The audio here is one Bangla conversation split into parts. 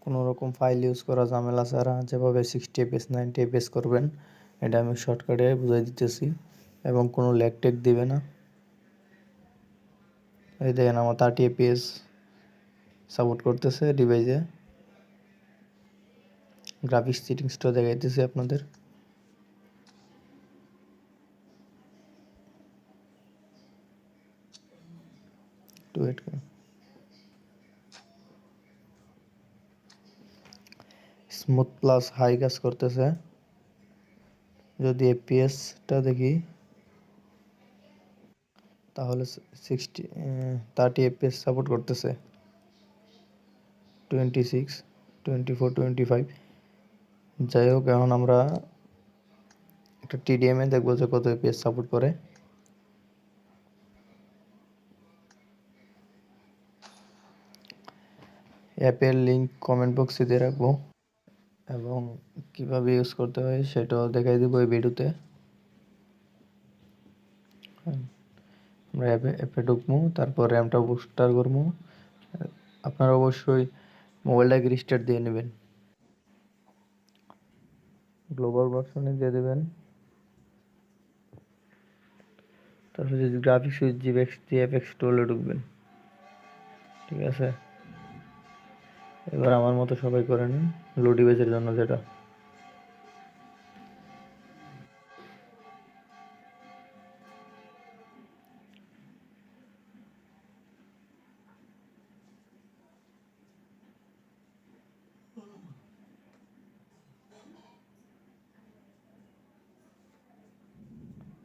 কোনো রকম ফাইল ইউজ করা ঝামেলা ছাড়া যেভাবে 60 এফপিএস 90 এফপিএস করবেন এটা আমি শর্টকাটে বুঝাই দিতেছি এবং কোনো ল্যাগ টেক দিবে না। এই দেখেন আমার 30 এফপিএস সাপোর্ট করতেছে ডিভাইসে। গ্রাফিক্স সেটিংসটা দেখাইতেছি আপনাদের। একটু ওয়েট করুন। স্মুথ প্লাস হাই কাজ করতেছে। যদি এফপিএসটা দেখি তাহলে 30 এফপিএস সাপোর্ট করতেছে, 26, 24, 25। যাই হোক, এখন আমরা একটা টিডিএমে দেখবো যে কত এফপিএস সাপোর্ট করে। অ্যাপের লিঙ্ক কমেন্ট বক্সে দিয়ে রাখবো এবং কিভাবে ইউজ করতে হয় সেটাও দেখাই দেবো এই ভিডিওতে। আমরা অ্যাপে ঢুকবো, তারপর র্যামটা বুস্টার করবো। আপনারা অবশ্যই মোবাইলটাকে রিস্টার্ট দিয়ে নেবেন, গ্লোবাল ভার্সনে দিয়ে দেবেন। তারপর যদি গ্রাফিক্স সুইচ জিএফএক্স টুলে ঢুকবেন, ঠিক আছে। এবার আমার মতো সবাই করে নিন লো ডিভাইসের জন্য যেটা।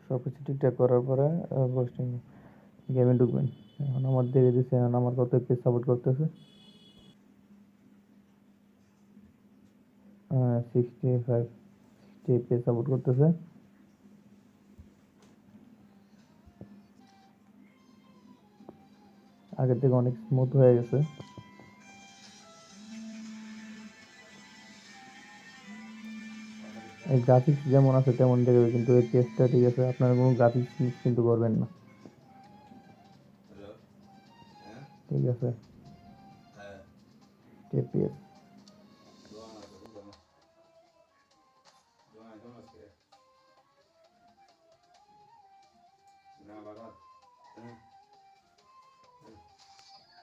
সব কিছু ঠিকঠাক করার পরে গেমে ঢুকবেন। এখন আমার দেখে দিচ্ছে এখন আমার কত পেজ সাপোর্ট করতেছে। 60 পেজ সাপোর্ট করতেছে। আগের থেকে অনেক স্মুথ হয়ে গেছে। এই গ্রাফিক্স যেমন আছে তেমন দেখাবে, কিন্তু এই পেজটা ঠিক আছে, আপনারা কোনো গ্রাফিক্স ইউজ কিন্তু করবেন না, ঠিক আছে। এপিএস